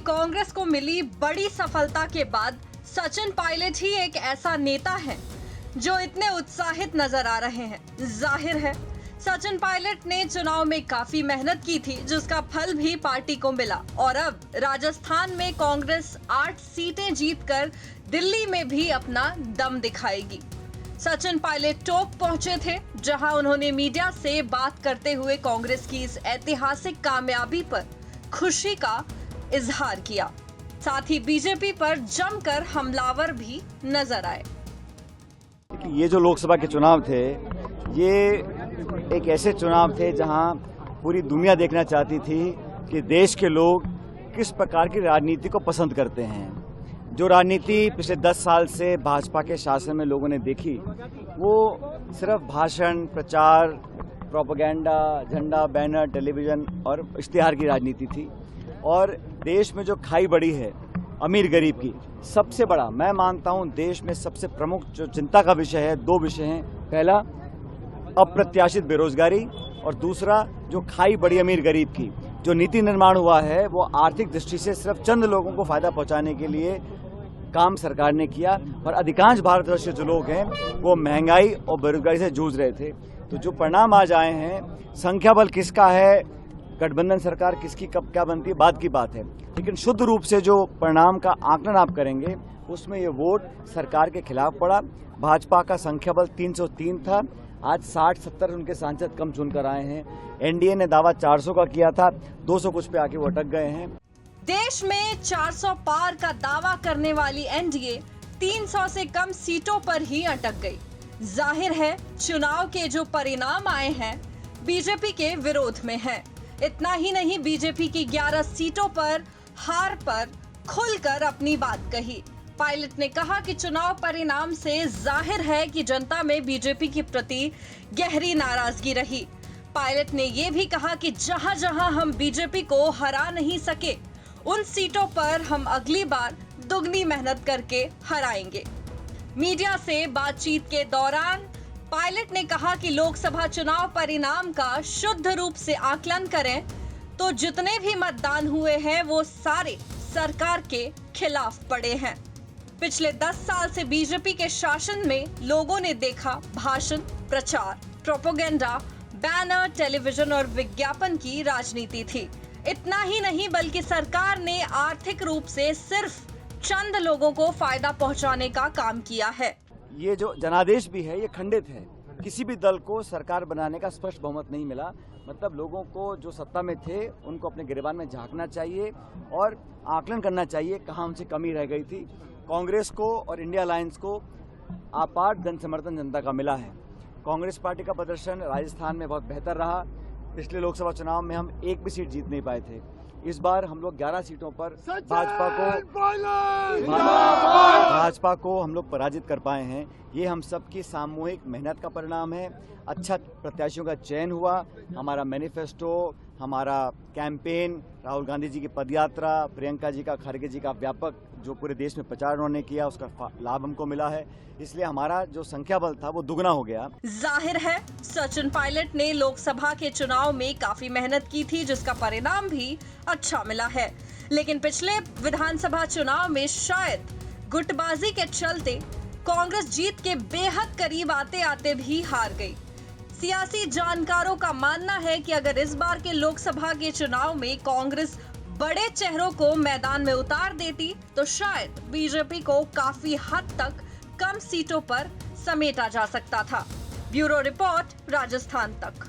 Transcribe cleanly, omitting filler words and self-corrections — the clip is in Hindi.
कांग्रेस को मिली बड़ी सफलता के बाद सचिन पायलट ही एक ऐसा नेता है जो इतने उत्साहित नजर आ रहे हैं। जाहिर है सचिन पायलट ने चुनाव में काफी मेहनत की थी, जिसका फल भी पार्टी को मिला और अब राजस्थान में कांग्रेस 8 सीटें जीतकर दिल्ली में भी अपना दम दिखाएगी। सचिन पायलट टोंक पहुंचे थे, जहां उन्होंने मीडिया से बात करते हुए कांग्रेस की इस ऐतिहासिक कामयाबी पर खुशी का इजहार किया। साथ ही बीजेपी पर जमकर हमलावर भी नजर आए। ये जो लोकसभा के चुनाव थे, ये एक ऐसे चुनाव थे जहां पूरी दुनिया देखना चाहती थी कि देश के लोग किस प्रकार की राजनीति को पसंद करते हैं। जो राजनीति पिछले 10 साल से भाजपा के शासन में लोगों ने देखी, वो सिर्फ भाषण, प्रचार, प्रोपेगेंडा, झंडा, बैनर, टेलीविजन और इश्तिहार की राजनीति थी। और देश में जो खाई बड़ी है अमीर गरीब की, सबसे बड़ा मैं मानता हूं देश में सबसे प्रमुख जो चिंता का विषय है, 2 विषय हैं। पहला अप्रत्याशित बेरोजगारी और दूसरा जो खाई बड़ी अमीर गरीब की। जो नीति निर्माण हुआ है वो आर्थिक दृष्टि से सिर्फ चंद लोगों को फायदा पहुंचाने के लिए काम सरकार ने किया और अधिकांश भारतवर्षीय जो लोग हैं वो महंगाई और बेरोजगारी से जूझ रहे थे। तो जो परिणाम आज आए हैं, संख्या बल किसका है, गठबंधन सरकार किसकी कब क्या बनती है, बाद की बात है, लेकिन शुद्ध रूप से जो परिणाम का आकलन आप करेंगे उसमें ये वोट सरकार के खिलाफ पड़ा। भाजपा का संख्या बल 303 था, आज 60-70 उनके सांसद कम चुनकर आए हैं। एनडीए ने दावा 400 का किया था, 200 कुछ पे आके वो अटक गए हैं। देश में 400 पार का दावा करने वाली एनडीए 300 से कम सीटों पर ही अटक गई। जाहिर है चुनाव के जो परिणाम आए हैं बीजेपी के विरोध में हैं। इतना ही नहीं, बीजेपी की 11 सीटों पर हार पर खुलकर अपनी बात कही। पायलट ने कहा कि चुनाव परिणाम से जाहिर है कि जनता में बीजेपी के प्रति गहरी नाराजगी रही। पायलट ने यह भी कहा कि जहां जहां हम बीजेपी को हरा नहीं सके, उन सीटों पर हम अगली बार दुगनी मेहनत करके हराएंगे। मीडिया से बातचीत के दौरान पायलट ने कहा कि लोकसभा चुनाव परिणाम का शुद्ध रूप से आकलन करें तो जितने भी मतदान हुए हैं वो सारे सरकार के खिलाफ पड़े हैं। पिछले 10 साल से बीजेपी के शासन में लोगों ने देखा भाषण, प्रचार, प्रोपेगेंडा, बैनर, टेलीविजन और विज्ञापन की राजनीति थी। इतना ही नहीं बल्कि सरकार ने आर्थिक रूप से सिर्फ चंद लोगों को फायदा पहुंचाने का काम किया है। ये जो जनादेश भी है ये खंडित है। किसी भी दल को सरकार बनाने का स्पष्ट बहुमत नहीं मिला। मतलब लोगों को जो सत्ता में थे उनको अपने गिरबान में झांकना चाहिए और आकलन करना चाहिए कहाँ उनसे कमी रह गई थी। कांग्रेस को और इंडिया अलायंस को अपार जन समर्थन जनता का मिला है। कांग्रेस पार्टी का प्रदर्शन राजस्थान में बहुत बेहतर रहा। पिछले लोकसभा चुनाव में हम एक भी सीट जीत नहीं पाए थे। इस बार हम लोग 11 सीटों पर भाजपा को हम लोग पराजित कर पाए हैं। ये हम सबकी सामूहिक मेहनत का परिणाम है। अच्छा प्रत्याशियों का चयन हुआ। हमारा मैनिफेस्टो, हमारा कैंपेन, राहुल गांधी जी की पदयात्रा, प्रियंका जी का, खड़गे जी का व्यापक जो पूरे देश में प्रचार उन्होंने किया, उसका लाभ हमको मिला है। इसलिए हमारा जो संख्या बल था वो दुगना हो गया। जाहिर है सचिन पायलट ने लोकसभा के चुनाव में काफी मेहनत की थी, जिसका परिणाम भी अच्छा मिला है। लेकिन पिछले विधानसभा चुनाव में शायद गुटबाजी के चलते कांग्रेस जीत के बेहद करीब आते आते भी हार गई। सियासी जानकारों का मानना है कि अगर इस बार के लोकसभा के चुनाव में कांग्रेस बड़े चेहरों को मैदान में उतार देती तो शायद बीजेपी को काफी हद तक कम सीटों पर समेटा जा सकता था। ब्यूरो रिपोर्ट, राजस्थान तक।